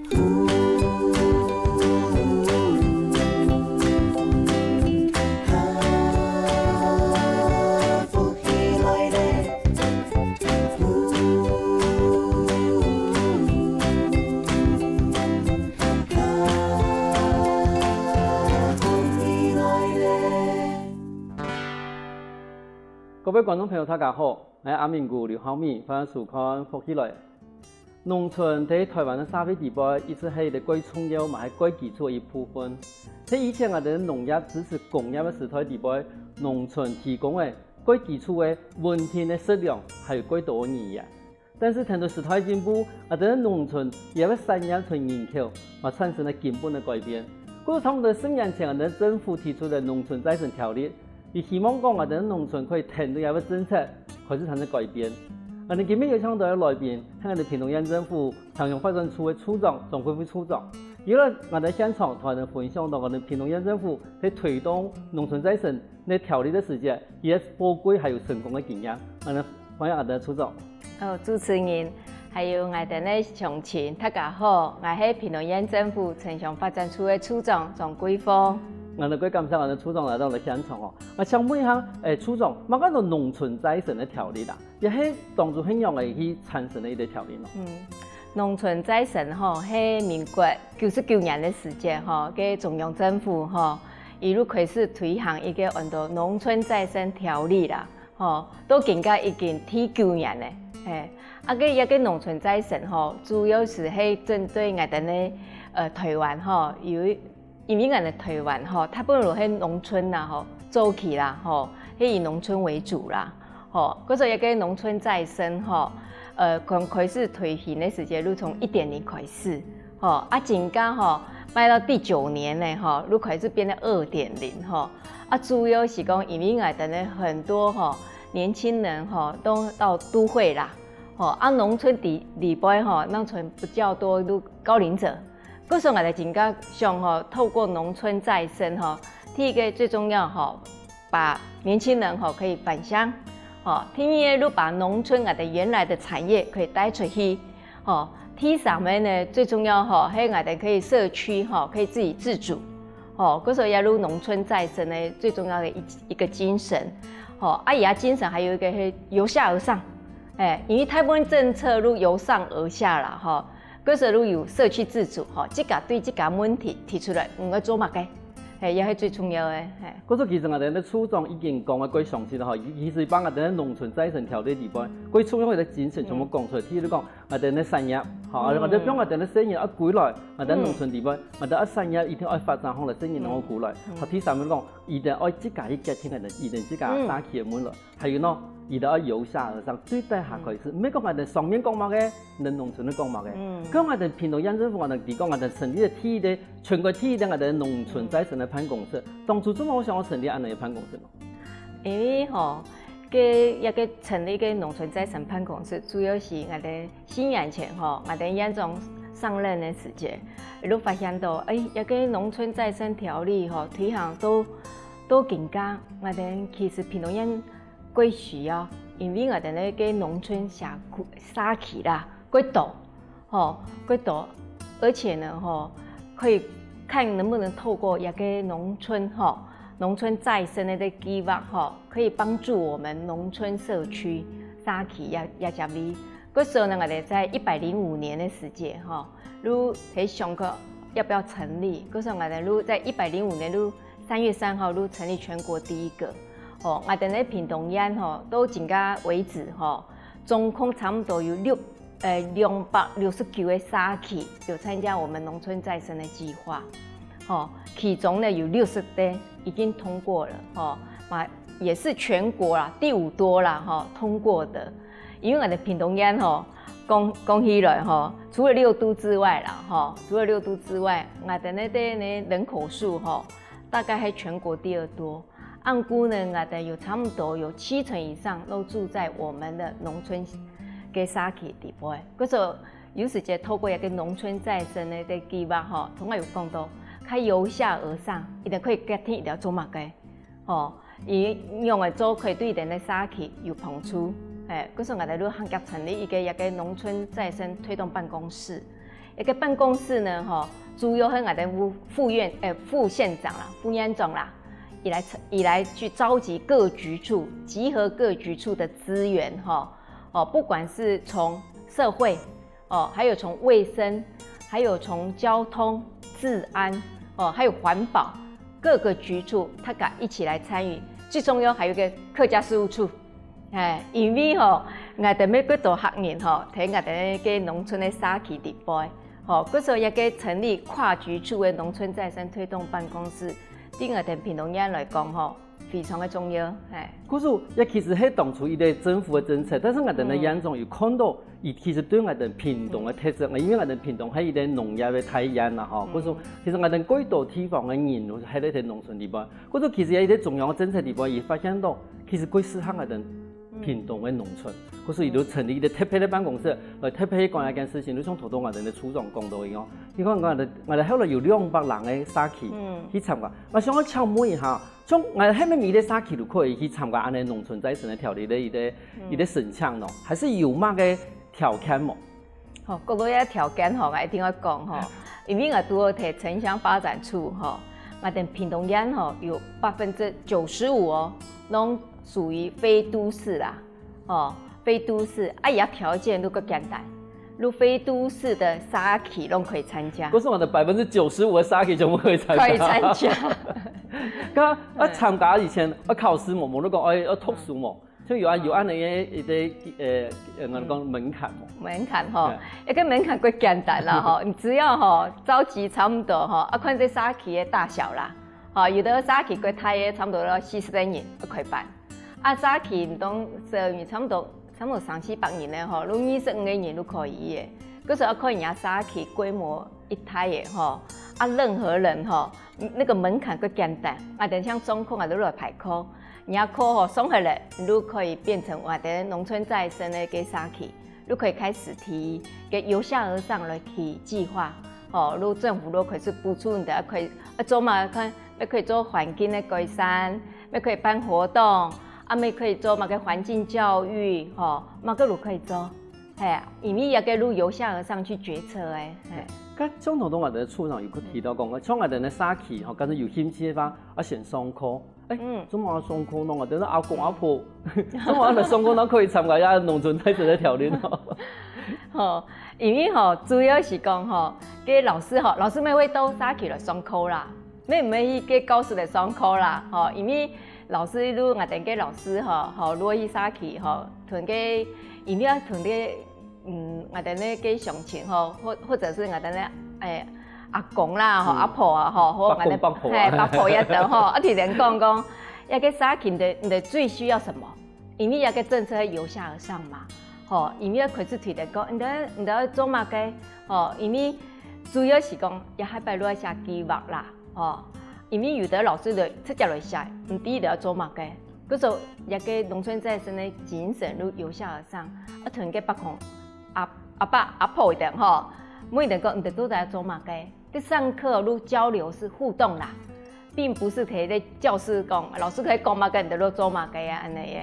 各位观众朋友，大家好，我是阿明姑刘浩米，欢迎收看福起来。农村在台湾的社会地位一直是一个最重要、嘛是最基础的一部分。在以前的农业只是工业的时代地位，农村提供的最基础的稳定的食粮，还有最多的营养。但是随着时代进步，农村也为产业和人口产生了根本的改变。过差不多10年前，政府提出了农村再生条例。伊希望讲农村可以听到一个政策开始产生改变。今日有请到来宾，係屏東縣政府長陽發展處的處長莊貴輝處長。而家現場同人分享到屏東縣政府在推動農村再生的條例的時間，也寶貴還有成功的經驗。歡迎處長。主持人還有鄉親，大家好，我係屏東縣政府長陽發展處的處長莊貴輝。最感謝處長來到現場哦。想問一下，處長，乜講到農村再生的條例啦？也係當初很容易去產生的一個條例咯。農村再生係民國99年的時間嘅中央政府一路開始推行一個叫做農村再生條例啦。都經過已經9年咧。一個農村再生主要是係針對我哋台灣因為我哋台灣大部分都喺農村啦，早期啦，係以農村為主啦，嗰時一個農村再生剛開始推行嘅時間，都從1.0開始，真假賣到第9年咧，都開始變到2.0，主要是講因為我哋很多年輕人都到都會啦，農村地邊農村比較多都高齡者。嗰時候我哋真正想透過農村再生第一個最重要把年輕人可以返鄉，第二個把農村我哋原來的產業可以帶出去，第三個呢最重要係我哋可以社區可以自給自足，嗰時候也入農村再生呢最重要的一個精神，而家精神還有一個係由下而上，因為大部分政策都由上而下啦，嗰時候有社區自主，即個對這個問題提出來，唔該做乜嘅，也係最重要嘅。嗰時其實我哋處長已經講得幾詳細啦，其實把我哋農村再生條例裏邊，最重要嘅精神全部講出來。譬如講我哋產業，我哋將我哋產業一歸來，我哋農村裏邊，我哋產業一定要發展好嚟，產業能夠歸來。第三個講，一定要自家去家庭嘅，一定自家打起門來，還有呢。一定要由下而上，對待下開始。唔係講我哋上面講嘛嘅，你農村都講嘛嘅。咁我哋屏東縣政府我哋提供我哋成立嘅全國第一個我哋農村再生嘅辦公室。當初怎麼想要成立咁樣嘅辦公室咯？因為一個成立嘅農村再生辦公室，主要是我哋4年前我哋縣長上任嘅時間，都發現到一個農村再生條例推行都更加我哋其實屏東縣。最需要，因為我哋呢個農村社區啦，最多，最多，而且呢，可以看能不能透過一個農村再生的計劃，可以幫助我們農村社區社區也加微。嗰時候呢，我哋在105年的時間，都喺想過要不要成立。嗰時候我哋都在105年都3月3號都成立全國第一個。我哋呢屏東縣到今家為止總共差不多有269個社區有參加我們農村再生的計劃，其中呢有60個已經通過了，也是全國啦第5多啦通過的。因為我哋屏東縣講起來除了6都之外啦，除了6都之外，我哋呢啲人口數大概係全國第2多。按估呢，我哋有差不多有70%以上都住在我們的農村嘅社區地位。嗰時候有時間透過一個農村再生的計劃，同我有講到，佢由下而上，一定可以家庭一定要做乜嘅，用嚟做可以對人的社區有幫助。嗰時候我哋都合格成立一個農村再生推動辦公室，一个办公室呢，吼，主要和我的副县长啦、副院长啦，以来去召集各局处，集合各局处的资源，哈，哦，不管是从社会，哦，还有从卫生，还有从交通、治安，哦，还有环保，各个局处他敢一起来参与。最重要还有一个客家事务处，因为吼，我哋要几多客人吼，睇我哋嘅农村的xã企地位，吼，嗰時候也個成立跨局處的農村再生推動辦公室，對我哋屏東縣來講吼，非常的重要，可是也其實係當初一個政府的政策，但是我哋嘅眼中有看到，伊其實對我哋屏東的特色，因為我哋屏東係一個農業的體驗啦，吼，嗰時候其實我哋幾多地方嘅人喺呢啲農村地方，嗰時候其實有一啲重要嘅政策地方，伊發現到其實幾適合我哋屏東的農村，嗰時伊就成立一個特別的辦公室，來特別講一件事情，就像頭頭我哋嘅處長講到一樣，你看我哋後來有200人嘅xã企去參加，我想我敲門一下。像我哋係咪每個xã企都可以去參加安尼農村再生的條例的一個申請咯？還是有乜嘅條件冇？好，各個嘅條件吼，我一定要講吼，因為我拄好睇城鄉發展處吼，我哋屏東縣吼有95%哦，攏屬於非都市啦，哦，非都市，也條件都夠簡單。如非都市的xã企攏可以參加。嗰時我哋95%的xã企全部可以參加。可以參加。咁參加以前考試冇都講要讀書冇，就有按你嘅我哋講門檻冇。門檻吼，一個門檻幾簡單啦吼，你只要吼召集差唔多吼，看這xã企嘅大小啦，吼有的xã企幾大嘅差唔多要40人就可以辦，xã企唔當12差唔多300-400人咧吼，如25個人都可以嘅。嗰時候看人家xã企規模一大嘅吼，任何人吼，那個門檻個簡單，等像中考都來排考，人家考吼送下來，你都可以變成我哋農村再生的個xã企，都可以開始提個由下而上來提計劃，吼，如政府都可以是補助你的，可以做嘛看，可以做環境的改善，可以辦活動。咪可以做嘛個環境教育，吼，嘛個路可以做，因為也個路由下而上去決策咁相同同我哋處長有提到講，像我哋嘅xã企吼，假如有興趣嘅話，先上課，怎麼上課呢？我哋阿公阿婆，怎麼我哋上課都可以參加一農村再生嘅條例咯？吼，因為吼主要是講吼，個老師咪會到xã企來上課啦，咪唔係去個教室來上課啦，吼，因為老師如我哋個老師吼，如果去xã企吼，同個因為同個我哋呢個鄉親吼，或者是我哋呢阿公啦，吼阿婆啊，吼，或我哋伯婆一等吼，提人講，一個xã企你最需要什麼？因為一個政策由下而上嘛，吼，因為佢是提人講，你要做乜嘅？吼，因為主要是講也係擺落下計劃啦，吼。因為有的老師就直接來寫，唔知就要做乜嘅。嗰時候一個農村再生的精神都由下而上，同個北控阿爸阿婆一定吼，每人講唔得都在做乜嘅。啲上課都交流是互動啦，並不是喺啲教室講，老師可以講乜嘅，你都做乜嘅啊，安尼嘅。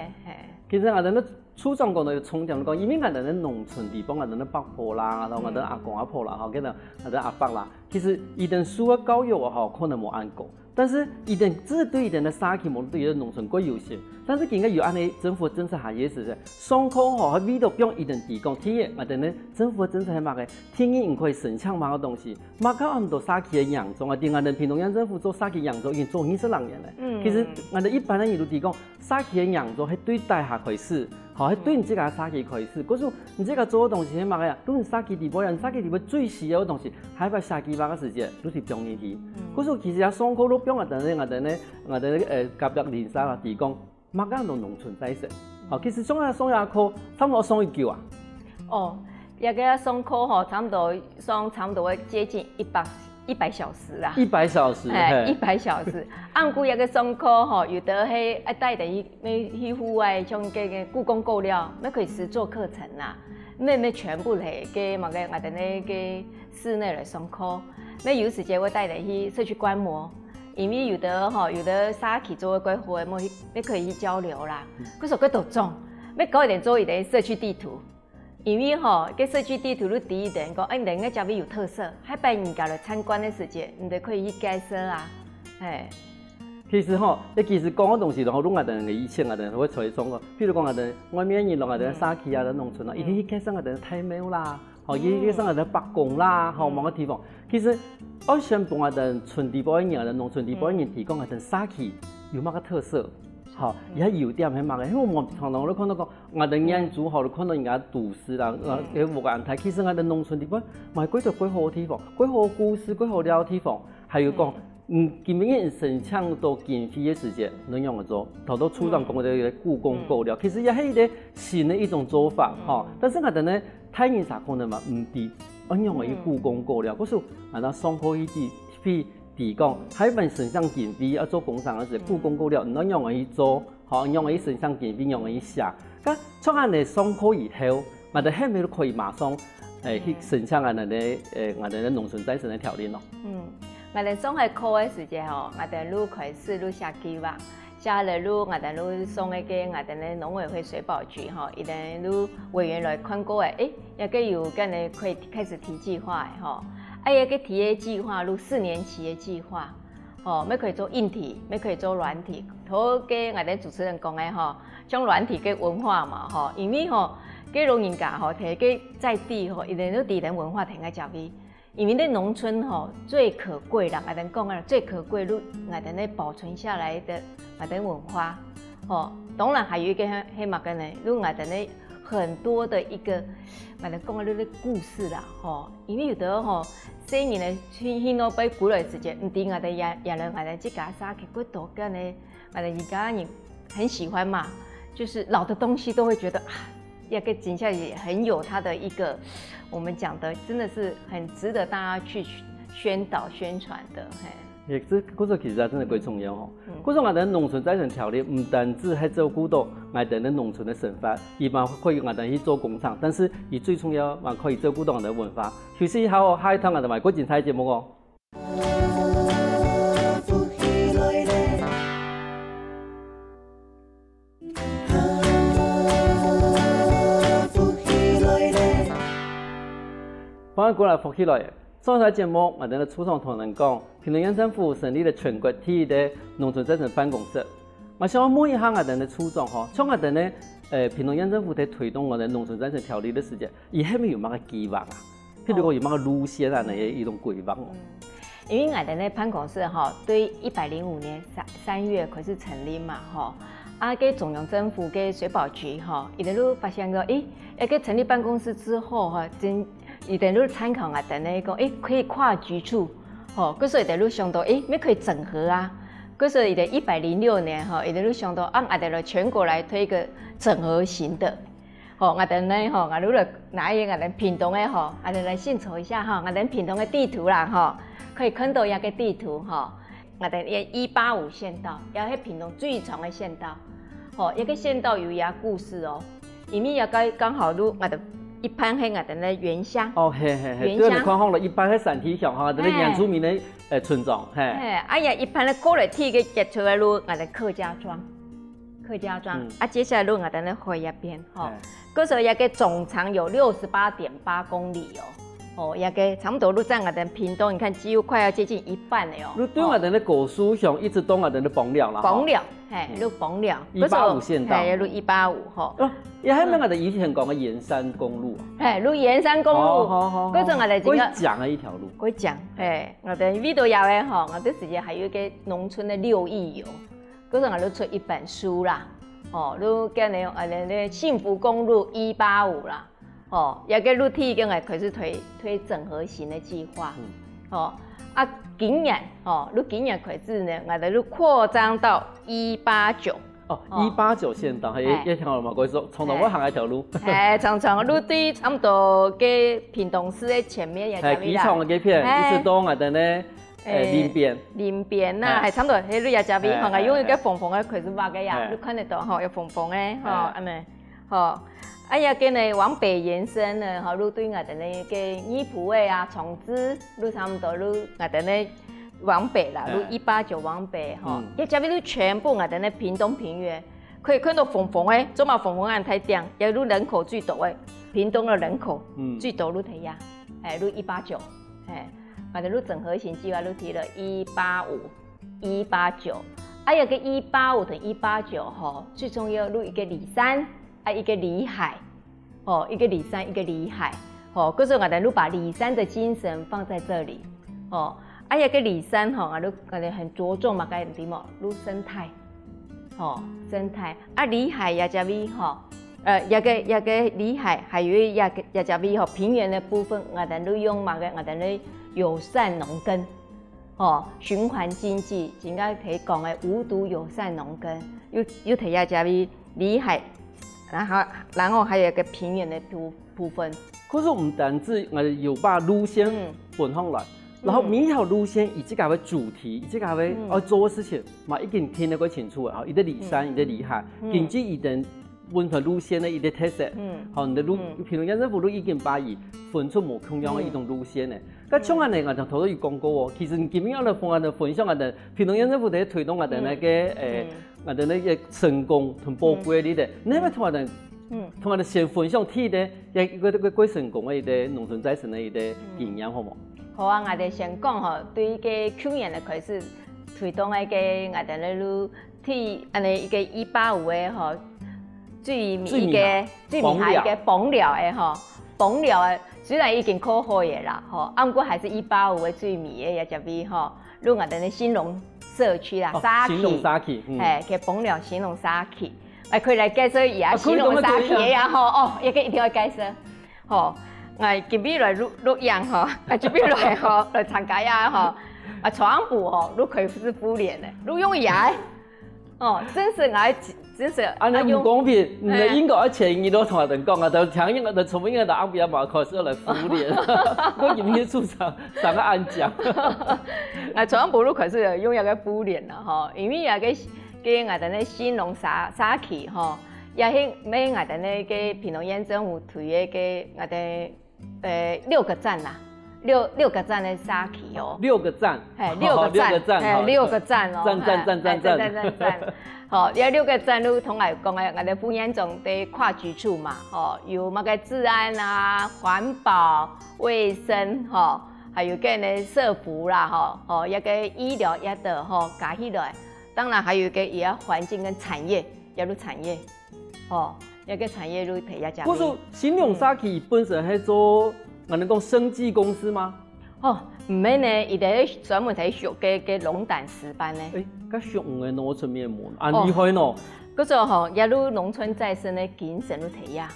其實我哋咧處長講到重點講，因為我哋咧農村地方，我哋咧伯婆啦，然後我哋阿公阿婆啦，跟住我哋阿伯啦，其實伊哋需要教育啊，可能冇按過，但是伊哋只對伊哋嘅xã企冇對伊哋農村幾優先。但是今個有安尼政府政策下也是上課吼，喺味道用伊哋提供體驗，我哋咧政府政策係乜嘅？天然唔可以申請乜個東西，乜搞咁多xã企嘅養種啊？啲我哋屏東縣政府做xã企養種已經做20年咧。其實我哋一般人亦都提供xã企嘅養種係對大下開始。好，係對你這個xã企開始。嗰時候你這個做嘅東西係乜嘅呀？如果你xã企地方人，xã企地方最需要嘅東西，係把下幾百個時間都係中意去。嗰時候其實上課都幫我哋甲入連沙啦，提供乜嘢都農村再生。好，其實上下課差唔多上1嚿啊。哦，一個上課吼，差唔多接近100小時啦。100小時，100小時。按顧一個上課吼，有的係帶着去戶外，像個故宮購料，那可以實作課程啦。那全部係給我哋那個室內來上課。那有時間會帶着去社區觀摩，因為有的xã企做嘅規劃，你可以去交流啦。嗰時候佢都種，要搞一點做一點社區地圖。因为吼，个设计地图你第一点讲，人个这边有特色，海摆人家来参观的时节，你就可以去介绍啊，嘿。其实吼，你其实讲个东西，然后拢下等以前下等会吹送个，譬如讲下等外面人拢下等沙溪啊，等农村啊，伊去介绍下等太庙啦，吼，伊介绍下等北宫啦，吼，某个地方。其实我先帮下等村地保的人，下等农村地保的人提供下等沙溪有乜个特色。好，伊遐优点喺乜嘅？因为我常常都看到讲，我哋人煮好，都看到人家都市啦，无个安排。其实我哋农村地方，买几多几好地方，几好故事，几好聊地方。还有讲，今年申请到经费嘅时节，能用嚟做。头头处长讲嘅故宫购料，其实也係一个新的一种做法，哈。但是我哋呢，太人啥可能嘛唔啲，我用嘅故宫购料，嗰時我哋上課一啲譬。提供海本省上经费要做工厂嗰時，故宮購料，唔用去做，好用去省上經費，用去寫。咁創案嚟上課以後，我哋後面都可以馬上去申請我哋農村再生嘅條例咯。我哋上喺課嘅時節吼，我哋都開始都寫計劃，寫嚟都我哋都送去給我哋嘅農委會水保局吼，一定都委員來看過嘅，一個有跟你可以開始提計劃嘅吼。一個提嘅計劃，如4年期嘅計劃，哦，咩可以做硬體，咩可以做軟體。頭嘅我哋主持人講嘅吼，將軟體嘅文化嘛，吼，因為吼，嘅老人家吼，提嘅在地吼，一定都地人文化停喺教育。因為咧農村吼最可貴啦，我哋講啊，最可貴，如我哋咧保存下來的我哋文化，哦，當然還有一個黑馬根呢，如我哋咧很多的一個我哋講嘅啲故事啦，吼，因為有的吼。雖然咧，去到俾古來時節，唔啲我哋也人我哋即家沙其骨多嘅呢，我哋而家人很喜歡嘛，就是老的東西都會覺得啊，一個景象也很有它的一個，我們講的真的是很值得大家去宣導宣傳的，嘿。亦即嗰個其實真係幾重要吼。嗰種我哋農村再生條例唔單止係照顧到我哋嘅農村嘅生活，而嘛可以我哋去做工廠，但是而最重要，還可以照顧到我哋嘅文化。休息後，下一趟我哋咪過精彩節目哦。翻返過來福起來。上台節目，我哋嘅處長同人講，屏東縣政府成立了全國第一嘅農村再生辦公室。我想問一下我哋嘅處長吼，像我哋呢，屏東縣政府在推動我哋農村再生條例嘅時節，伊係咪有乜個計劃啊？譬如講有乜個路線啊，那一種規劃？因為我哋呢辦公室吼，對105年3月開始成立嘛，吼，啊，給中央政府給水保局吼，伊哋都發現個，一個成立辦公室之後吼，真。伊哋都參考我哋呢講，可以跨局處，吼，嗰時伊哋都想到，咩可以整合啊？嗰時伊哋106年，吼，伊哋都想到，我哋來全國來推一個整合型的，吼，我哋呢，吼，我哋來拿一個我哋屏東嘅，吼，我哋來獻醜一下，吼，我哋屏東嘅地圖啦，吼，可以看到一個地圖，吼，我哋185縣道，也係屏東最長嘅縣道，吼，一個縣道有一個故事哦，因為也剛好都我哋。一般喺我哋咧原鄉，哦，對，你看好了，一般喺山體上哈，我哋原住民嘅村莊，哎呀，一般咧過嚟睇嘅結出來路，我哋客家莊，啊，接下來路我哋咧回一邊，吼，嗰時候一個總長有68.8公里哦，一個差唔多都在我哋屏東，你看幾乎快要接近一半了哦。你對我哋咧古書上一直到我哋咧綁了啦，綁了，路綁了，185縣道，路185，吼。也係咩？我哋以前講嘅沿山公路，路沿山公路，嗰陣我哋鬼講嘅一條路，鬼講，我哋呢度有嘅吼，我哋時間還有一個農村嘅6億遊，嗰陣我哋出一本書啦，哦，都叫你幸福公路185啦。哦，一個路梯跟我開始推整合型的計劃，哦，啊，今年哦，今年開始呢，我哋都擴張到189。哦，189縣道係一條路嘛，佢說從頭我行一條路。從路對差唔多嘅屏東市嘅前面也係機場嘅片，一直到我哋呢林邊啦，係差唔多喺路也就邊，我用一個縫縫嘅開始畫嘅呀，你看得到吼，有縫縫嘅，吼，係咪？吼。哎呀，跟你往北延伸呢，吼，路對我哋呢個二埔尾啊、松枝，路差唔多路我哋呢往北啦，路189往北，吼，一這邊路全部我哋呢屏東平原，可以看到縫縫誒，做嘛縫縫案太頂，也路人口最多誒，屏东的人口最多路提呀，路189，我哋路整合型计划路提了185，189，有个185同189吼，最重要路一个里山，一个里海，一个里山，一个里海，可是我哋路把里山的精神放在这里，有个里山我哋很着重嘛，该点么路生态，生态，里海也只位有个里海，还有也只位平原的部分，我哋路用嘛个我哋咧友善农耕。循环经济，应该可以讲的无毒友善农耕，又提下加比里海，然后还有一个平原的部分。可是唔单止我哋有把路线分放来，然后每一条路线以这个为主题，以这个为要做的事情，嘛已经听得过清楚啊。伊在里山，伊在里海，根据伊的温和路线的伊的特色，你的路，譬如县政府都已经把伊分出无同样的一种路线呢。咁像安尼，我就头都有讲过哦。其实基本上我哋分享我哋，譬如县政府在推动我哋那个我哋那个成功同宝贵的咧，你咪同我哋，同我哋先分享睇咧，一个quite成功的一个农村再生的一个经验，好冇？好啊，我哋先讲对个去年的开始推动一个我哋咧路睇安尼一个185的最米海一个崩了的崩了的。虽然已经考好嘅啦，不过还是185的最米嘅也只位路我哋嘅兴隆社区啦，兴隆沙区，佢崩了兴隆沙区，佢来介绍也兴隆沙区嘅也一定要介绍，我今日来录音这边来参加呀传播路可以是敷脸的，路用牙真是真是安尼唔公平，唔係應該前2都同人講啊，就聽應該就從應該就安比較嘛開始來敷臉，我入去處長上個安講。傳播路開始用一個敷臉啦，因為有個我哋咧興隆沙區也係咩我哋咧個屏東縣政府推嘅個我哋6個站啦。六個站的沙區6個站，6個站站，有6個站都同嚟講嘅，我哋副縣長對跨局處嘛，有乜嘅治安啊、環保、衛生，還有個呢社福啦，一個醫療也得加起來，當然還有個也環境跟產業，也都產業，一個產業都提一隻。不是興隆沙區本身係做。我哋講生技公司嗎？唔係呢，伊哋專門喺學嘅龍膽石斑呢。咁學嘅農村面膜，厲害喏！嗰個一路農村再生嘅精神都提呀。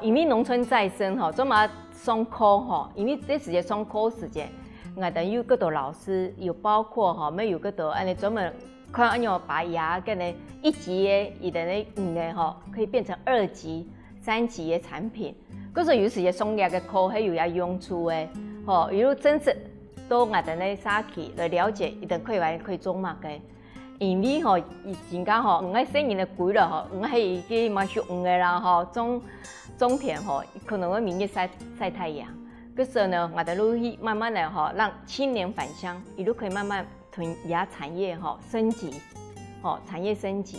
因為農村再生做嘛上課因為這時間上課時間，我哋有嗰度老師，有包括咩有嗰度，安尼專門看安樣把牙跟呢1級嘅，伊哋呢可以變成2級、3級嘅產品。嗰時有時嘅商業嘅課係有用處嘅，如果真實到我哋咧沙區來了解，一定可以做嘛嘅。因為以前間我喺生意嘅貴啦，我係已經蠻熟嘅啦，種田可能會明日曬太陽。嗰時呢，我哋都慢慢嚟讓青年返鄉，亦都可以慢慢同亞產業升級，產業升級，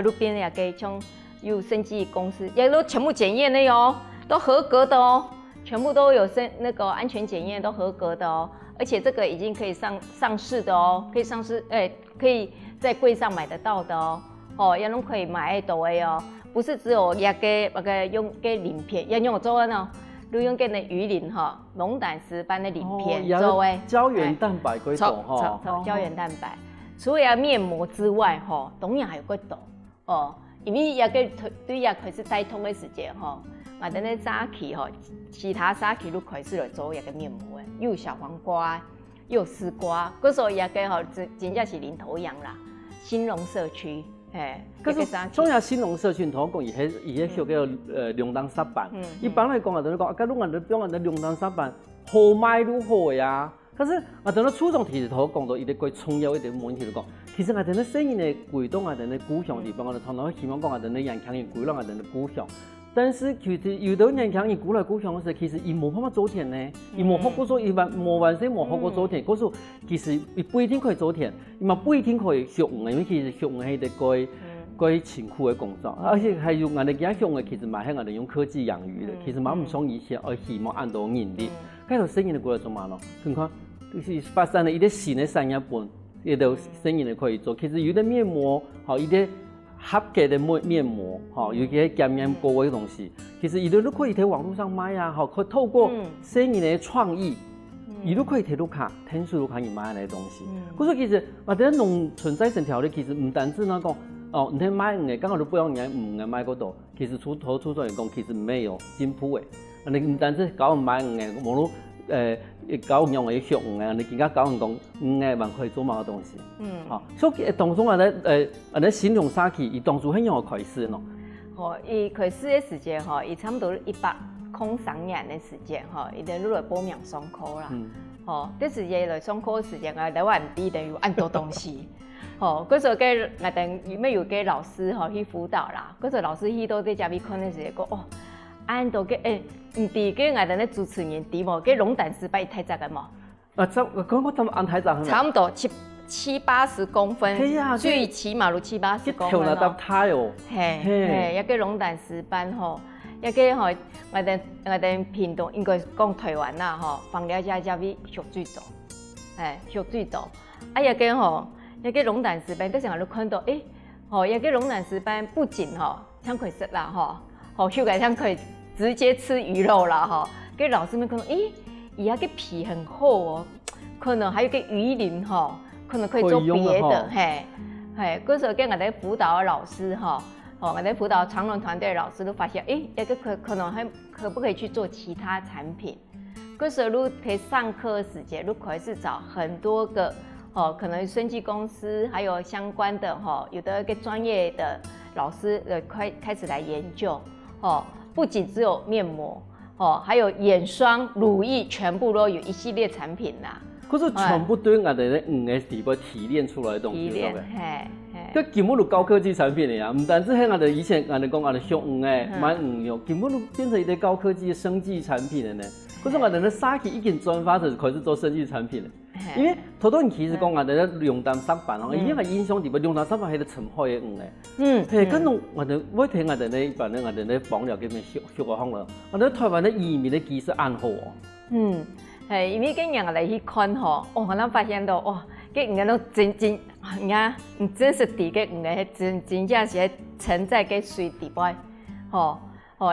路邊也嘅像有生技公司，也都全部檢驗的喲。都合格的全部都有那個安全檢驗都合格的而且這個已經可以上市的可以上市，可以在櫃上買得到的也都可以買到的不是只有一個用個鱗片，也用做呢，都用個那魚鱗龍膽石斑的鱗片做的，膠原蛋白嗰種膠原蛋白，除了面膜之外當然還有個度因為一個對一開始帶通的時間我哋咧沙區其他沙區都開始來做一個面膜又有小黃瓜，又有絲瓜，嗰時候一個真正是領頭羊啦。興隆社區，可是中亞興隆社區同我講，伊係叫龍膽石斑。一般來講，我哋講，假如我哋講我哋龍膽石斑好賣都好嘅呀。可是我哋咧初中其實同我講到一個最重要一點問題嚟講，其實我哋咧生意嘅規動，我哋咧故鄉地方，我哋常常希望講我哋咧人強嘅規劃我哋嘅故鄉。但是其實有的人強，伊過來故鄉嗰時，其實伊冇辦法做田呢，伊冇學過做，伊冇完全冇學過做田。嗰時其實伊不一定可以做田，伊嘛不一定可以學園，因為其實學園係一個过辛苦的工作，而且还有我哋家乡嘅，其實嘛係我哋用科技養魚嘅，其實嘛唔像以前希望按到人力，嗰度生意嚟過嚟做嘛咯？你看，就是發生了一啲新嘅產業本，亦都生意嚟可以做。其實有啲面膜，一啲合格嘅面膜，有啲減鹽膏嘅東西，其實亦都可以喺網絡上賣啊，可以透過生意嘅創意。伊都可以摕到卡，天數都可以買嚟東西。嗰所以其實或者農村再生條例其實唔單止那講，哦，你買魚嘅，剛好都不用人魚嘅買嗰度，其實出咗嚟講，其實沒有進步嘅。你唔單止教人買魚嘅，無論教人用嘅學魚嘅，你更加教人講魚嘅還可以做乜嘅東西。所以當初我形容啥去，伊當初很樣開始咯。伊開始嘅時間伊差唔多103年嘅時間伊哋落來報名上課啦。啲時間來上課嘅時間我哋話唔知等於按多東西。嗰時候嘅我哋咩有嘅老師去輔導啦。嗰時候老師去到啲家邊看嘅時候講按到嘅唔啲嘅我哋啲主持人啲冇嘅龍膽石斑太窄嘅冇。我怎麼按太窄？差唔多70-80公分，最起碼都70-80公分咯。係，一個龍膽石斑一個我哋屏東應該講台灣啦放了只邊屬水族，屬水族。一個龍膽石斑，嗰時我都看到，一個龍膽石斑不僅它可以食啦就它可以直接吃魚肉啦跟老師們看到，伊個皮很厚可能還有個魚鱗可能可以做別的，嗰時候跟我哋輔導的老師我哋輔導長榮團隊的老師都發現，一個可能還可不可以去做其他產品？嗰時候都可以上課時間，都可以是找很多個可能生技公司，還有相關的有的一個專業的老師開始來研究不僅只有面膜還有眼霜、乳液，全部都有一系列產品啦。可是全部對我哋咧魚嘅地步提煉出來的東西，提煉，佢根本就高科技產品嚟啊！唔單止係我哋以前我哋講我哋學魚嘅買魚肉，根本都變成一啲高科技嘅生技產品嘅呢。可是我哋咧沙期已經轉化成開始做生技產品嘅，因為頭多人其實講我哋咧龍膽石斑已經係影響地步，龍膽石斑係啲深海嘅魚嘅。係跟住我哋每天我哋咧一般咧我哋咧幫了嗰邊學個方啦，我哋台灣咧移民嘅技術暗好因為跟人嚟去看我哋發現到啲魚都真實地嘅魚真正是沉在個水底部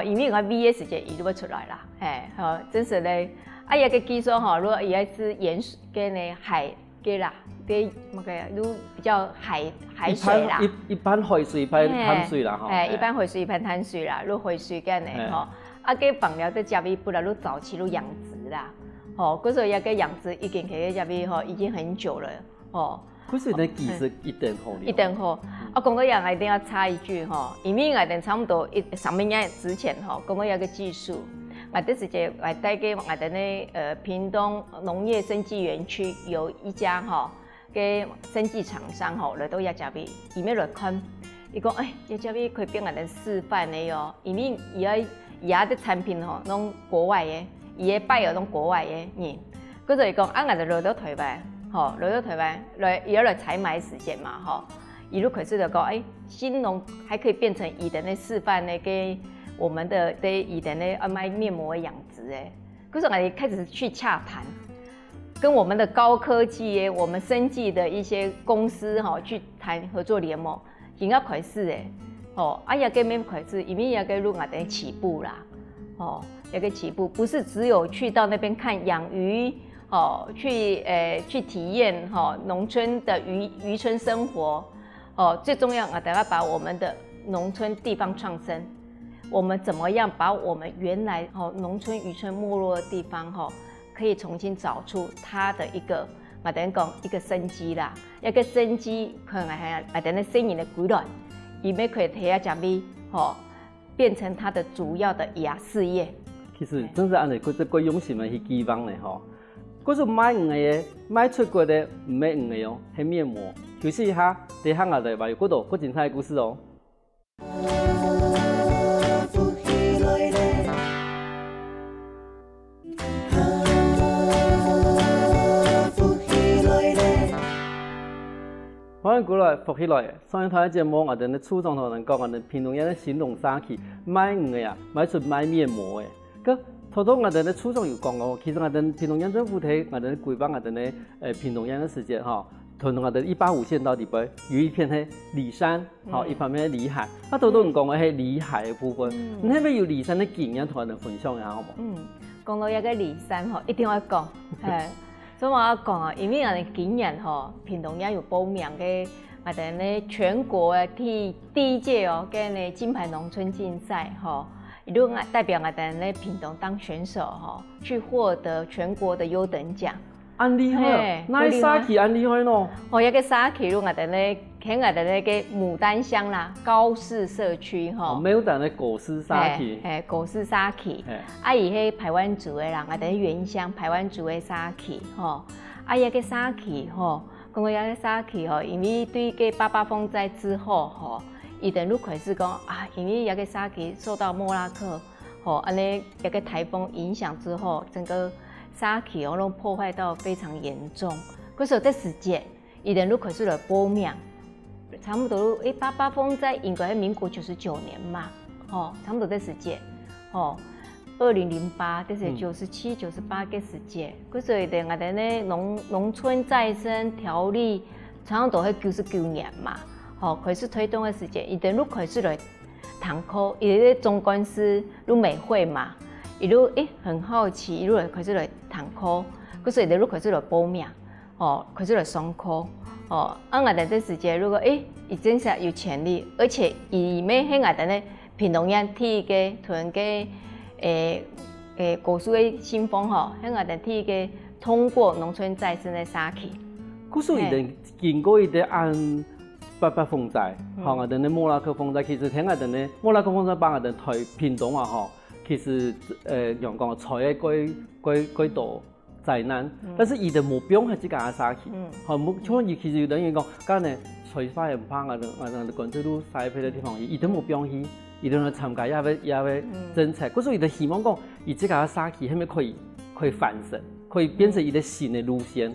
因為我 V 嘅時間伊都要出來啦，真實咧一個技術如果伊係是鹽水嘅呢海嘅啦，嘅乜嘅都比較海水啦，一般海水一般淡水啦一般海水一般淡水啦，如海水嘅呢嘅放了在家裡不然都早期都養殖啦。嗰時候一個養殖已經喺入邊已經很久了嗰時嘅技術一定好，一定好。我講到人我一定要插一句因為我哋差唔多3年之前講到一個技術，我哋直接我帶給我哋呢屏東農業生技園區有一家嘅生技廠商來到一家邊，伊咩來看，伊講一家邊可以俾我哋示範嘅喲，因為而家啲產品攏國外嘅。伊個擺攏國外嘅人，嗰就講我哋來到台灣，來到台灣來也來採買時間嘛，一路開始就講，新農還可以變成以前的示範那個我們的以前的賣面膜養殖誒，嗰時我哋開始去洽談，跟我們的高科技我們生技的一些公司去談合作聯盟，應該開始也個咩開始，因為也個路我哋起步啦，一個起步，不是只有去到那邊看養魚，去體驗農村的漁村生活，最重要我哋要把我們的農村地方創生，我們怎麼樣把我們原來農村漁村沒落的地方可以重新找出它的一個我哋講一個生機啦，一個生機可能係我哋嘅生意嘅規律，而咩可以睇下講咩變成它的主要的事業。其實真係按嚟，佢只個用心去期望咧嗰時買魚嘅賣出過嘅唔係魚嘅係面膜。休息一下，第下我哋話嗰度好精彩嘅故事欢迎过来，福起来。上一台节目，我哋咧初中同人讲，我哋屏东人咧形容沙器买鱼嘅呀，买出买面膜嘅。咁头头我哋咧初中有讲过，其实我哋屏东县政府睇我哋规划我哋咧屏东县嘅时间哈，从我哋185线到底边有一片係梨山，好、一方面係梨海。啊，头头唔讲嘅係梨海嘅部分，你係咪有梨山嘅經驗同我哋分享一下好冇？講到一個梨山吼，一定要講，所以我要講啊，因為我哋今年吼，屏東也有報名嘅，我哋咧全國嘅第一屆哦，嘅呢金牌農村競賽吼，如果代表我哋咧屏東當選手吼，去獲得全國的優等獎。安厲害，那沙器安厲害咯。哦，一個沙器，如我哋咧喺我哋咧嘅牡丹鄉啦，高士社區吼。沒有但係果絲沙器。果絲沙器。啊，伊迄排灣族嘅人，我哋原鄉排灣族嘅沙器吼。啊，一個沙器吼，講到一個沙器吼，因為對個88風災之後吼，伊等於開始講啊，因為一個沙器受到莫拉克吼，安尼一個颱風影響之後，整個沙器哦，攏破壞到非常嚴重。嗰時候，這時節，伊等於開始來報名。差不多88風災應該喺民國99年嘛，哦，差不多這時節，哦，2008這是97、98個時節，嗰時候我哋咧農村再生條例，差不多喺99年嘛，哦，開始推動嘅時節，伊等於開始來堂課，伊咧總幹事陸美惠嘛，伊路很好奇，伊路開始來堂課，嗰時候伊路開始來報名，哦，開始來上課。哦，啊，我哋這時節如果已經是有潛力，而且伊咩喺我哋咧屏東縣第一個屯個果樹嘅新風吼，喺我哋第一個通過農村再生嘅沙器。嗰時候已經經過一啲按88風災，嚇我哋咧莫拉克風災，其實喺我哋咧莫拉克風災幫我哋台屏東啊，嗬，其實用講財嘅幾多災難，但是伊的目標係只間沙器，嚇目標伊其實有等於講，間呢隨發人幫我哋廣州路西邊嘅地方，伊的目標去，伊就嚟參加也要徵才，嗰時候伊就希望講，伊只間沙器係咪可以翻身，可以變成一個新的路線，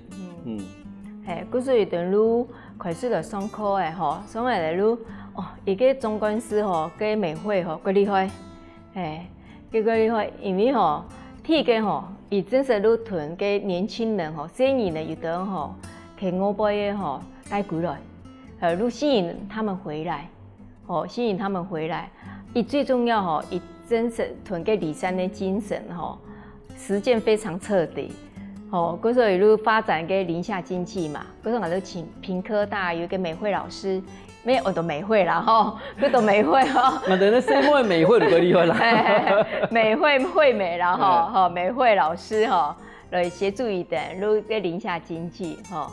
嗰時候伊就路開始來上課嘅吼，上來路哦，伊個總幹事吼，個美惠吼，個厲害，個厲害，因為吼。第一個吼，伊真是路屯個年輕人吼，生意呢有得吼，給我輩個吼帶過來，路吸引他們回來，吼吸引他們回來。伊最重要吼，伊真是屯個梨山的精神吼，實踐非常徹底。吼，嗰時候一路發展個林下經濟嘛，嗰時候我就請屏科大有一個美惠老師。咩我讀美惠啦，吼，佢讀美惠吼。我哋咧細妹美惠就幾厲害啦。美惠惠美啦，吼，美惠老師吼來協助伊哋入個林下經濟，吼，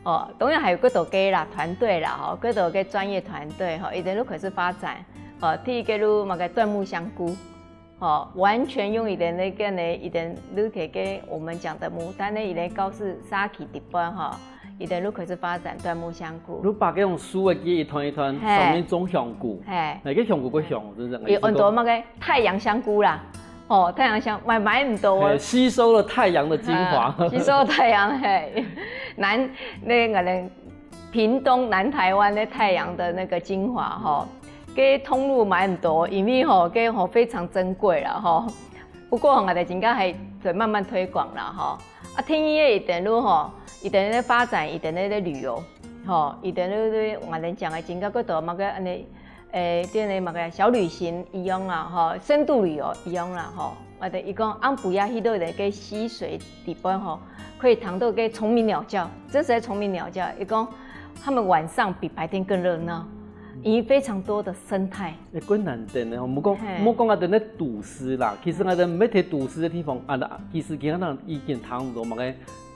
哦，當然還有嗰度嘅啦團隊啦，吼，嗰度嘅專業團隊，吼，伊哋都開始發展，哦，第一個路嘛個椴木香菇，哦，完全用伊哋那個呢，伊哋路嘅個我們講的牡丹呢，伊哋高士沙器底端，吼。伊哋路開始發展椴木香菇，你把嗰種樹嘅葉一團一團，上面種香菇，那個香菇個香真係。有很多那個太陽香菇啦，哦，太陽香買唔到，吸收了太陽的精華，吸收太陽那個屏東南台灣的太陽的那個精華吼，個通路買唔到，因為吼個吼非常珍貴啦吼。不過我哋而家係在慢慢推廣啦吼，啊聽伊個一段路吼。伊哋咧發展，伊哋咧旅遊，吼，伊哋咧我哋講嘅真個嗰度嘛個安尼，啲咧嘛個小旅行一樣啦，吼，深度旅遊一樣啦，吼，我哋伊講安布亞去到嘅個溪水底邊吼，可以談到個蟲鳴鳥叫，真實嘅蟲鳴鳥叫，伊講他們晚上比白天更熱鬧，因非常多的生態。幾難得咧，唔好講我哋咧都市啦，其實我哋每睇都市嘅地方，其實其他人已經談唔到嘛個。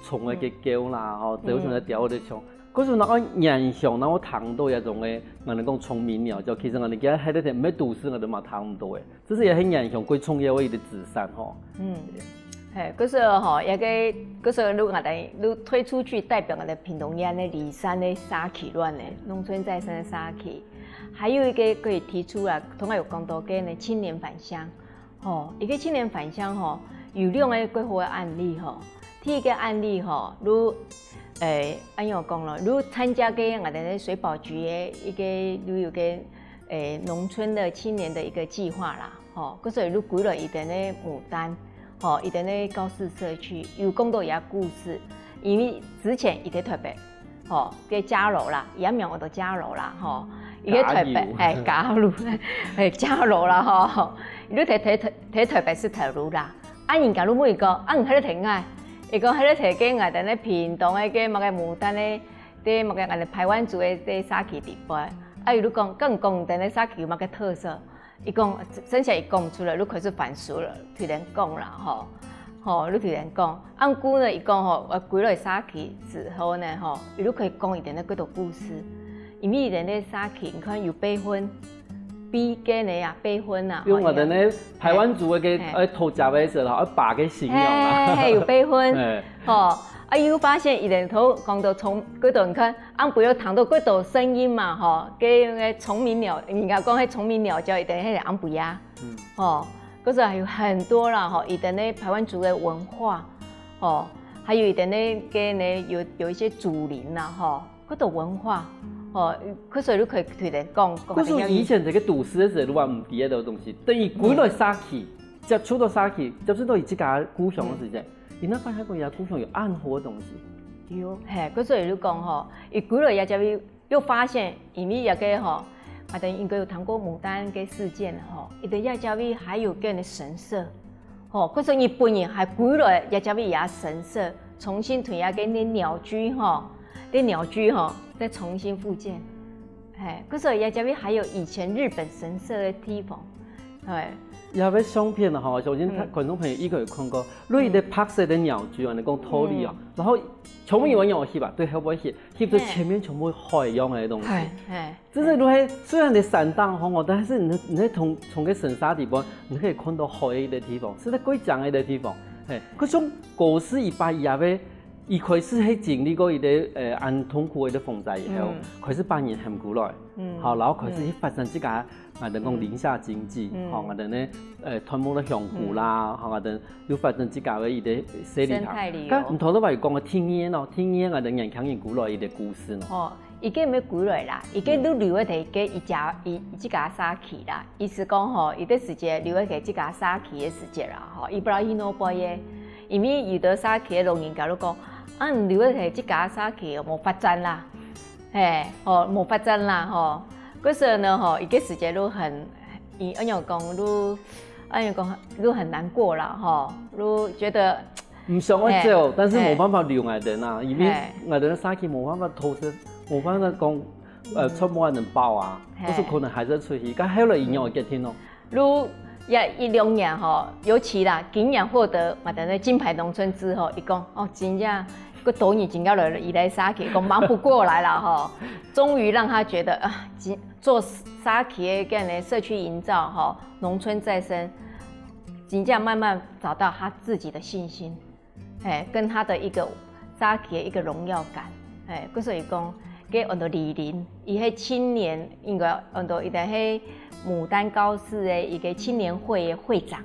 蟲嘅叫啦，吼，就好似條嘅蟲。嗰時候那個印象，那我談到一種嘅，我哋講蟲鳴鳥叫，其實我哋而家喺啲咩都市我哋嘛談唔到嘅，只是也係印象歸創業為的自善吼。嗰時候吼，一個嗰時候我哋推出去代表我哋屏東縣嘅梨山嘅沙器亂嘅農村再生嘅沙器，還有一個可以提出啦，同埋有講到嘅呢青年返鄉，吼，一個青年返鄉吼，有兩個幾好嘅案例吼。第一個案例吼，如安样讲咯，如参加个我哋水保局的一个旅游个农村的青年的一个计划啦，吼，嗰所以如举了一点咧牡丹，吼，一点咧高士社区有讲到也故事，因为之前伊伫特别，吼，个加楼啦，也名我都加楼啦，吼，伊个特别加入，加楼啦，吼，你睇特别是投入啦，啊，人家如每个，啊，唔喺度停啊。伊讲，迄个摕个我哋咧屏东诶个某个牡丹咧，伫某个我哋排湾族诶伫沙溪地杯，啊，伊如讲，更讲咱咧沙溪有某个特色，伊讲，剩下伊讲出来，你开始反思了，突然讲啦，吼，你突然讲，按古呢，伊讲吼，我归落沙溪之后呢，吼，伊都可以讲一点咧几多故事，因为人咧沙溪，你看有八分。比嘅你啊，八分啊，用我哋咧台湾族嘅土食嘅時候，把嘅形容啦，有八分，吼，啊，又發現伊哋頭講到蟲嗰度，你看，按不要談到嗰度聲音嘛，吼，嘅蟲鳴鳥，人家講係蟲鳴鳥叫，伊哋係按不呀，吼，嗰時還有很多啦，吼，伊哋咧台灣族嘅文化，吼，還有伊哋咧嘅咧有一些祖靈啦，吼，嗰度文化。哦，佢所以你可以對人講。嗰時以前這個都市嘅時候，你話唔啲嘅東西，等於歸來沙溪，接觸到沙溪，接觸到伊自家故鄉嘅時陣，伊那發現講伊故鄉有暗火嘅東西。有，係，嗰所以你講吼，伊歸來也就又發現，因為也個吼，我哋應該有談過牡丹嘅事件吼，伊哋也就還有個人神社，吼，嗰所以日本人還歸來也就也神社，重新推下嘅啲鳥居吼，啲鳥居吼。再重新復建，嗰時候也就還有以前日本神社的地方，係。有啲相片啊，嗬，首先觀眾朋友應該有看過，如果你拍攝的鳥居啊，你講土地啊，然後全部有人有翕吧，對，後尾翕到前面全部海洋嘅東西，係，就是如果雖然你山當紅哦，但是你從個神沙地方，你可以看到海嘅地方，是在貴江嘅地方，係，嗰種故事一把也要。伊開始係經歷過伊個安痛苦嘅風災以後，開始扮演很古來，好，然後開始去發展自家我哋講林下經濟，好，我哋咧屯門嘅香菇啦，好，我哋要發展自家嘅伊個生態旅遊。咁唔同都話講個天然咯，天然我哋人強人古來伊個故事咯。哦，伊個咩古來啦？伊個你留喺地個伊自家沙溪啦，意思講吼，伊個時節留喺自家沙溪嘅時節啦，吼，伊不知伊哪輩嘅，因為有的沙溪嘅農人甲你講。啊，唔留喺即家沙溪冇發展啦，冇發展啦，吼。嗰時候呢，吼，一個時間都很，安樣講，都很難過啦，吼，都覺得唔想我走，但是冇辦法留外人啊，因為外人沙溪冇辦法投資，冇辦法講，出冇人包啊，嗰時可能還是出去，但後來營養嘅天咯。也1-2年吼，尤其啦，今年獲得我哋嘅金牌農村之後，伊講哦，真正個多年真到來，伊來沙溪，講忙不過來了吼，終於讓他覺得啊，做沙溪嘅咁樣社區營造吼，農村再生，真正慢慢找到他自己的信心，跟他的一個沙溪嘅一個榮耀感，嗰所以講，佢按到李林，伊係青年應該按到伊哋係。牡丹高士的一個青年會的會長，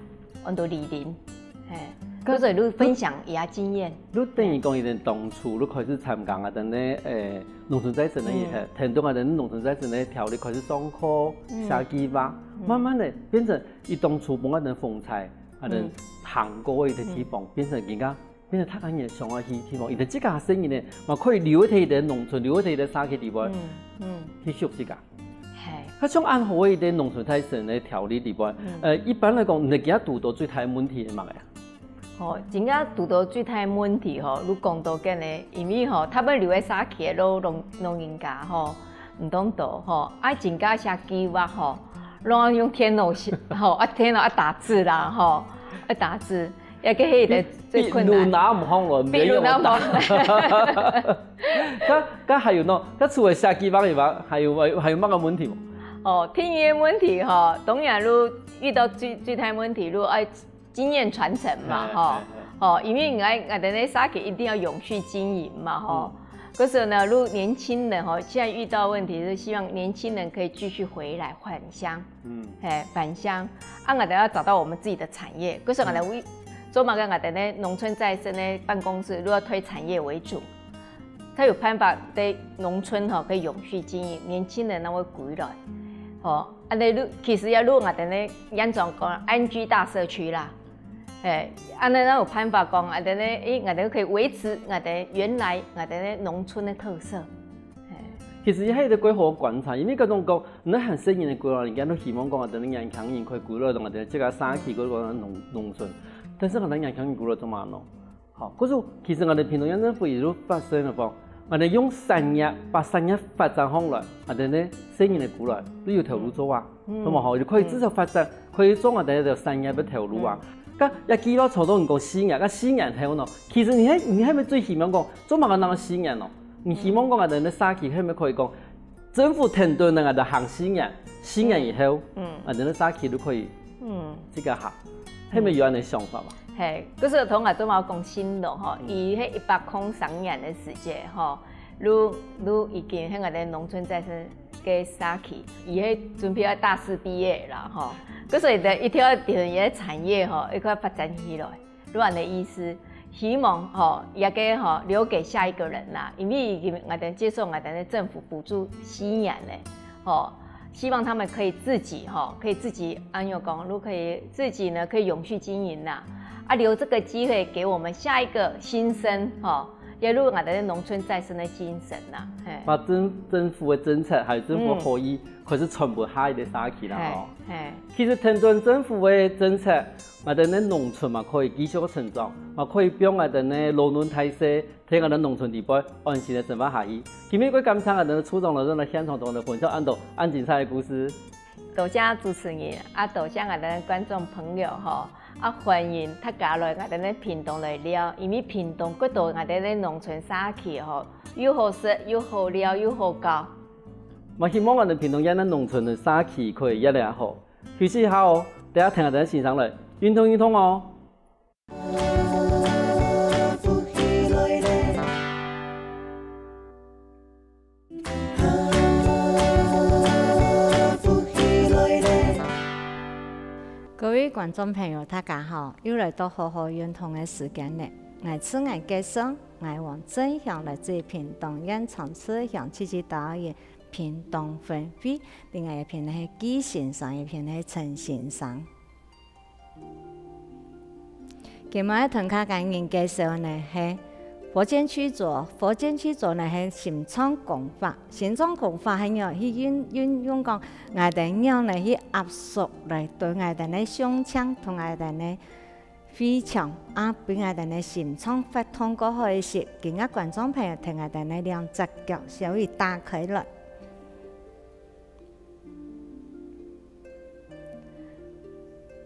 按到李林，嗰時你分享伊個經驗。你等於講伊哋當初你開始參加啊，等咧農村再生的嘢，聽到啊，等農村再生的條例開始上課、寫計劃，慢慢的變成伊當初幫我哋風采，啊哋行過嘅地方，變成而家變成他講嘢上下去地方，伊哋自家生意咧，嘛可以留喺啲農村，留喺啲沙溪地方，去熟自家。佢像按好一啲農村再生嘅條例裏邊，一般來講，你而家遇到最大問題係乜嘢？哦，真正遇到最大問題吼，你講到嘅咧，因為吼，他們留喺沙溪嘅農人家吼，唔懂道吼，愛真正寫計劃吼，攏用電腦寫，吼，電腦打字啦，吼，打字，也個係個最困難。比如哪唔好咯，比如哪唔好。咁還有喏，咁除了寫計劃以外，還有乜個問題？哦，聽嘢問題吼，當然你遇到最大問題，你愛經驗傳承嘛，吼，因為我哋咧沙溪一定要永續經營嘛，吼。嗰時候呢，如果年輕人吼，現在遇到問題是希望年輕人可以繼續回來返鄉，返鄉，啊，我哋要找到我們自己的產業。嗰時候我哋做乜嘅？我哋咧農村再生咧辦公室，都要推產業為主。才有办法在农村可以永续经营，年轻人才会回来。安尼其实要我哋咧眼中讲安居大社区啦，安尼咱有办法讲，我哋可以维持我哋原来我哋咧农村的特色。其实迄个规划观察，因为嗰种讲，你很适应的规划，人家都希望讲我哋啲人强人可以规划到我哋即个xã區嗰個農村，但是我哋人強人规劃做嘛咯？好，嗰時其實我哋屏東縣政府亦都發生了講，我哋用產業把產業發展好來，我哋咧適應的規劃都有條路做啊，咁啊好，就可以至少發展，可以做我哋條產業嘅條路啊。咁一幾多錯到人講4年，咁4年後呢？其實你係咪最希望講做乜個那麼4年咯？你希望講我哋咧xã區係咪可以講政府停頓我哋行4年以後，我哋咧xã區都可以這個行，係咪有人嘅想法嘛？係，嗰時同我做冇講新路吼，伊迄103年的時間吼，如已經喺我哋農村再生嘅xã區，伊迄準備要大四畢業啦吼，嗰所以就一條條嘅產業吼，一塊發展起來，如安的意思。希望也給留給下一個人啦，因為我哋接受我哋的政府補助4年咧，希望他們可以自己按照講，如可以自己呢可以永續經營啦，留這個機會給我們下一個新生，也入我哋的農村再生的精神啦。把政府的政策還有政府可以開始傳播下一個xã區啦，其實聽到政府的政策。我哋咧農村嘛可以繼續成長，嘛可以幫我哋咧老嫩大勢，睇我哋農村地區安心嘅生活下去。今日佢感謝我哋處長老師嚟現場同我哋分享安精彩嘅故事。多謝主持人，多謝我哋觀眾朋友歡迎大家來我哋咧屏東來聊，因為屏東嗰度我哋咧農村xã區又好食又好聊又好搞。我希望我哋屏東縣嘅農村嘅xã區可以越嚟越好。休息一下哦，大家聽我哋欣賞嚟。運動哦！各位觀眾朋友，大家好！又來到好好運動嘅時間咧。我係介紹，我往真向來自屏東縣長治鄉七級導演屏東分會，另外一篇係紀先生，一篇係陳先生。今日同大家介紹呢係佛建區座呢係新創工法，新創工法係要去運用講我哋要呢去壓縮嚟對我哋呢胸腔同我哋呢肺腔俾我哋呢新創發通過去時，今日觀眾朋友聽我哋呢兩隻腳稍微打開來，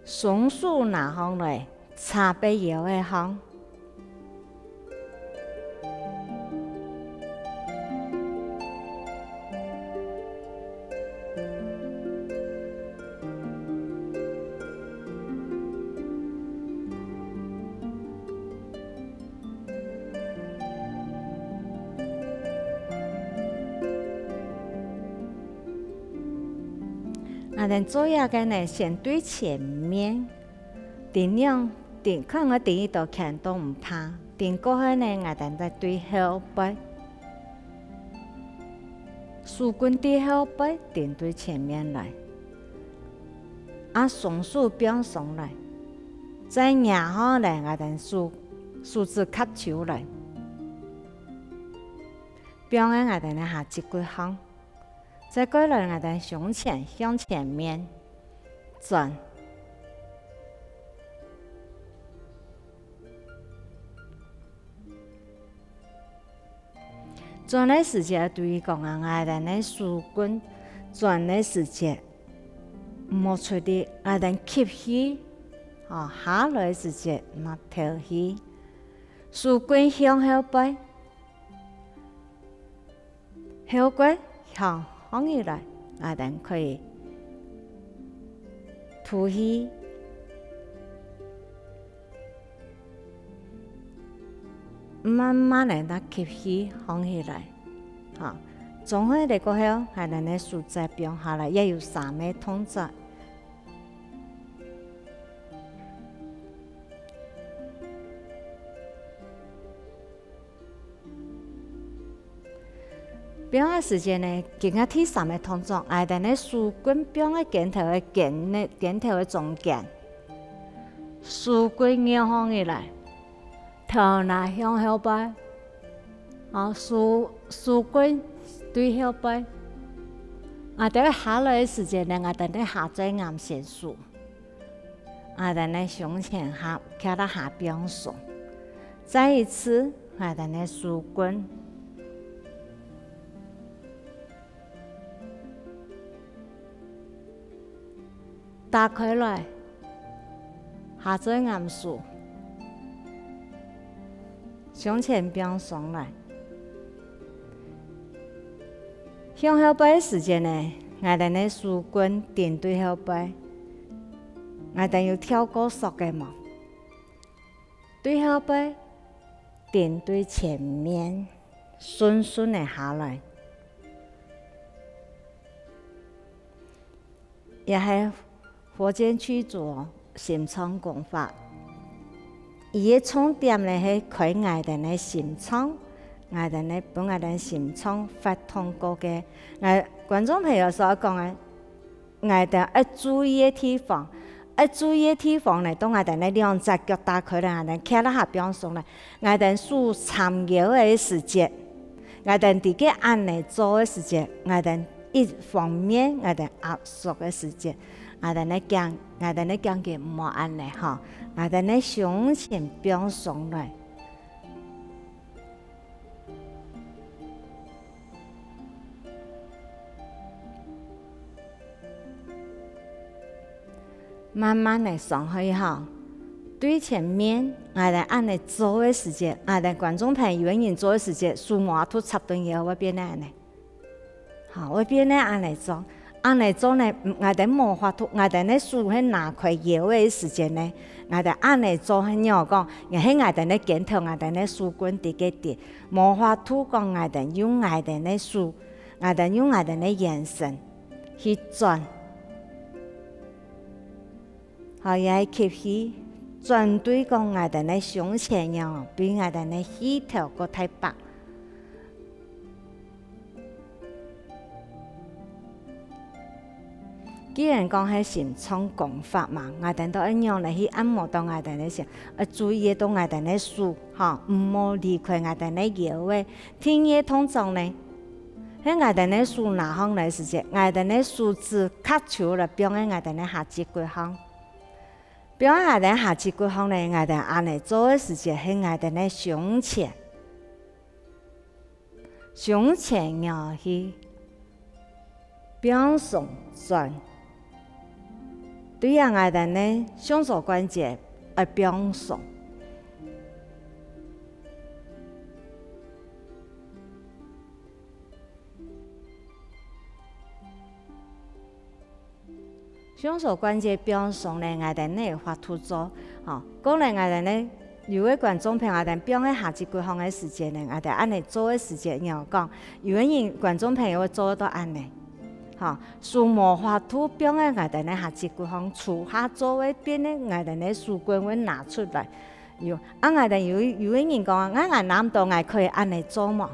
松樹哪行嚟？茶杯搖的行，我哋做嘢嘅呢，先對前面看我第一道看都唔怕，點過去呢，我哋再對後背，樹棍對後背，點對前面來，松樹變鬆來，再然後呢，我哋樹枝吸球來，變喺我哋呢下一句行，再過來我哋向前面轉。轉的時節對於講我哋呢樹棍轉的時節，冇出啲我哋吸氣，下來的時節冇吐氣，樹棍向後背，後背向起來，我哋可以吐氣。慢慢嚟得吸氣，放起來，總係嚟過後，係咱嘅樹枝變下來，也有3枚動作。表个时间呢，经过第三个动作，下底呢树棍表个镜头个镜头个中间，树棍摇放起来，头拿向后摆，树棍对后摆。下底下来个时间呢，下底呢下最暗线树，下底呢胸前下卡到下边上，再一次下底呢树棍。打开来，下最暗数，胸前边上来。向后摆时间呢，下底呢树棍顶对后摆，下底要跳过缩个毛，对后摆，顶对前面，顺顺的下来，也系火箭去做心脏功法。伊个重点呢是开下底的心脏。下底呢，帮下底心脏发通过嘅，观众朋友所讲嘅，下底要注意嘅地方，呢，當下底呢兩隻腳打開咧，下底企喺下邊上嚟，下底數參搖嘅時節，下底自己按嚟做嘅時節，下底一方面下底壓縮嘅時節，下底呢講嘅唔好按嚟嚇，下底呢胸前邊上嚟。慢慢嚟上去哈，对前面我哋按嚟做嘅時節，我哋觀眾朋友人做嘅時節，數碼都插頓嘢嗰邊咧按嚟，好嗰邊咧按嚟做呢，我哋冇法度，我哋咧數喺拿塊嘢嘅時節呢，我哋按嚟做係樣講，而喺我哋咧鏡頭，我哋咧數管啲嘅啲，冇法度講我哋用我哋咧數，我哋用我哋咧眼神去轉。好，也吸氣，轉對講我哋咧胸前樣，比我哋咧氣頭個太白。既然講係心臟功法嘛，我哋都一樣嚟去按摩到我哋咧先，注意到我哋咧數，嚇，唔好離開我哋咧腰嘅。聽嘢通常呢，喺我哋咧數哪行嚟時節，我哋咧數字卡住啦，表喺我哋咧下肢骨行。表下底下肢骨方呢，我哋按嚟做嘅時節係我哋咧胸前要去表上轉，對啊，我哋咧胸鎖關節係表上。胸鎖關節表上咧，我哋咧畫圖咗，講嚟我哋咧，如果觀眾朋友哋表喺下肢骨方嘅時節咧，我哋按嚟做嘅時節又講，如果人觀眾朋友做到按嚟，數模畫圖表喺我哋咧下肢骨方，除下做嘅邊咧，我哋咧數棍會拿出嚟，我哋有個人講，我諗到我可以按嚟做嘛，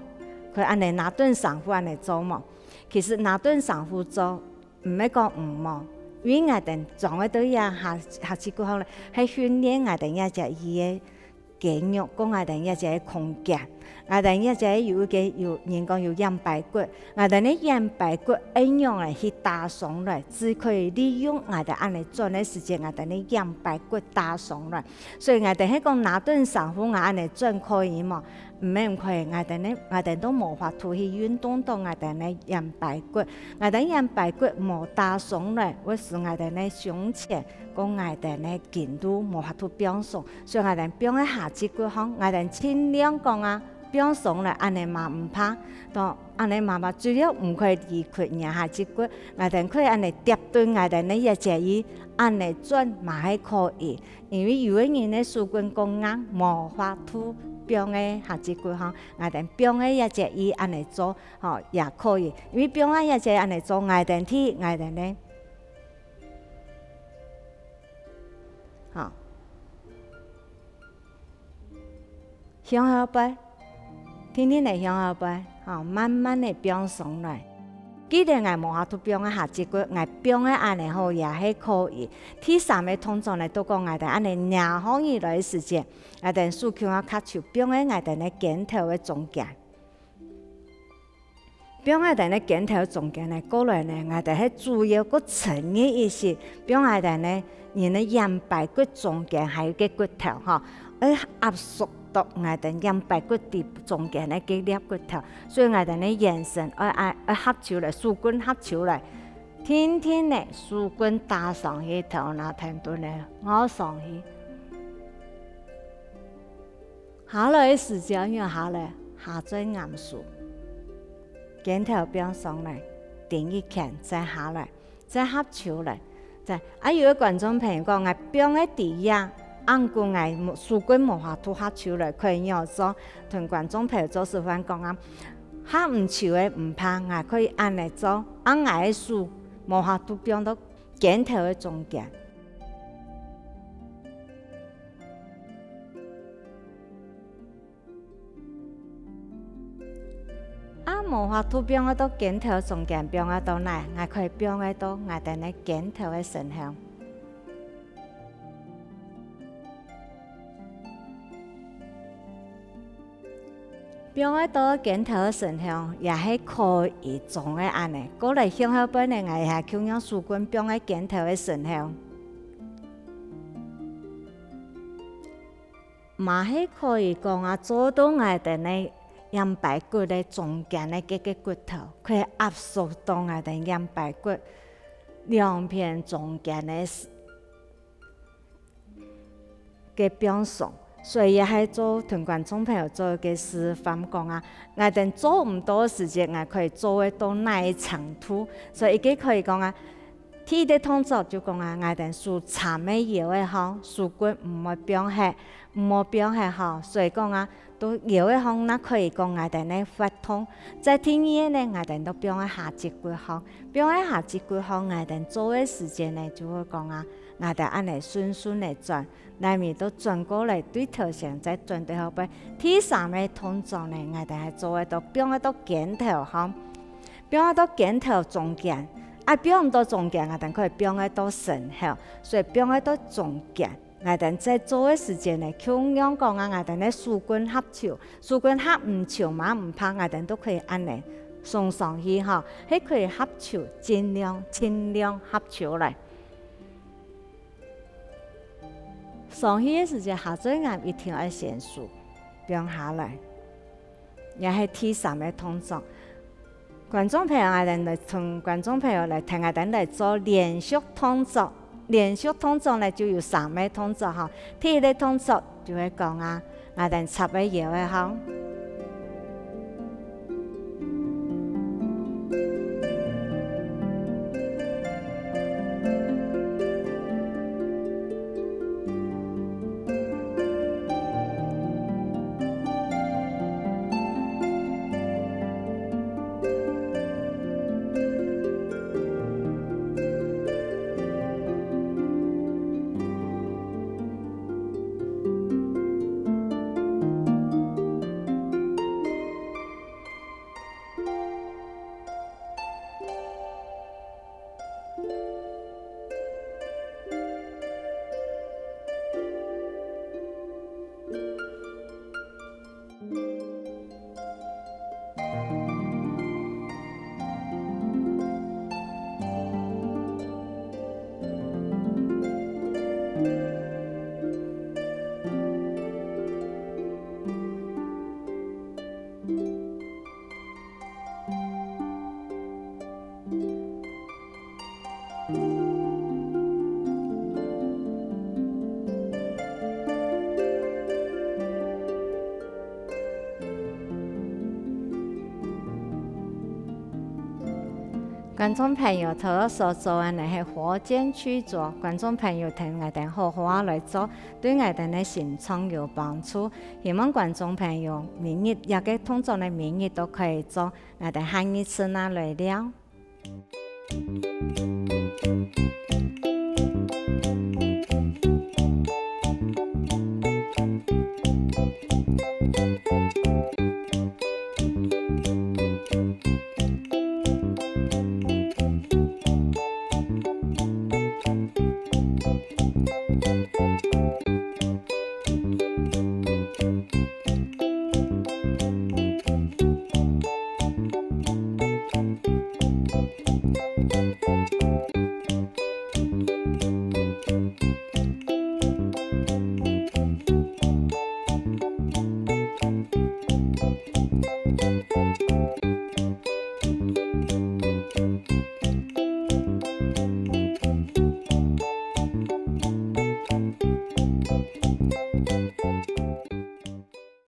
佢按嚟拿頓上腹按嚟做嘛，其實拿頓上腹做唔係講唔冇。因為我哋撞喺度呀，下肢骨方咧，係訓練我哋一隻伊嘅肌肉，講我哋一隻空間，我哋一隻有人講有陰白骨，我哋呢陰白骨一樣嚟去打上來，只可以利用我哋按嚟做嘅時間，我哋呢陰白骨打上來，所以我哋喺講拿頓上腹，我按嚟做可以嘛？唔係唔可以，我哋都無法度去運動到我哋呢陰白骨，我哋陰白骨冇打上來，或是我哋呢胸前，講我哋呢頸度無法度表上，所以我哋表喺下肢骨方，我哋盡量講啊，表上來按嚟嘛唔怕，當按嚟嘛主要唔可以離開人下肢骨，我哋可以按嚟疊對我哋呢一隻耳，按嚟轉嘛係可以，因為有個人呢數棍講硬，無法度。表嘅下肢骨方，我哋表嘅一隻耳按嚟做，也可以。因為表嘅一隻按嚟做，我哋睇我哋咧，向後擺，天天嚟向後擺。慢慢的变上来。既然我无法度变个下一句，我变个安尼好也是可以。第三个通常呢，都讲我哋安尼廿方以来的时间，我哋竖起啊脚手变个我哋咧镜头的中间。变我哋咧镜头中间呢，过来呢，我哋喺主要个层嘅意思，变我哋呢，人咧阳白骨中间还有个骨头吼，而压缩到我哋阳白骨伫中间咧个粒骨头，所以我哋咧眼神合起来，树棍合起来，天天咧树棍搭上去头那天都咧我上去，下来时间又下来，下再暗数。镜头变上来，定一看再下来，再合手来，再有个观众朋友讲，我变个底下，按过我树棍无法度合手来，可以要做同观众朋友做示范讲啊，合唔手的唔怕，我可以按来做，按我的树无法度变到镜头的中间。无法度变到镜头中间，变到哪？我可以变到我哋咧镜头的神像。变到镜头的神像，也是可以做的安尼。过来向后边呢，我也去用树棍变个镜头的神像。嘛是可以讲啊，做到我哋咧。阳白骨咧中间咧个骨头，可以压缩到我哋阳白骨两片中间咧个表上，所以也系做同观众朋友做个示范讲啊，我哋做唔到时间，我可以做得到那一长度，所以佢可以讲啊，第一个动作就讲啊，我哋树长的摇的好，树棍唔会变黑，唔好变黑好，所以讲啊。都摇的方，那可以讲我哋咧发通。在第二呢，我哋都变喺下一句方，变喺下一句方，我哋做嘅时间呢，就会讲啊，我哋按嚟顺顺嚟转，内面都转过嚟对头上，再转对后背。第三个动作呢，我哋系做喺度变喺度镜头方，变喺度镜头中间。变唔到中间，我哋可以变喺度神后，所以变喺度中间。我哋在做嘅时间呢，像样讲啊，我哋咧树棍合手，树棍合唔手嘛唔怕，我哋都可以按嚟送上去吼，迄可以合手，尽量合手来。上去嘅时间下最啱一定要先数，变下来，也系第三个动作。观众朋友，我哋嚟同观众朋友嚟听下，等嚟做连续动作。连续动作呢就有三个动作哈，第一个动作就会讲啊，我哋插个摇的吼。观众朋友，头所做嘅係火箭去做，觀眾朋友聽我哋好好啊來做，對我哋嘅心臟有幫助。希望觀眾朋友明日有嘅動作呢，明日都可以做，我哋下一次拿來了。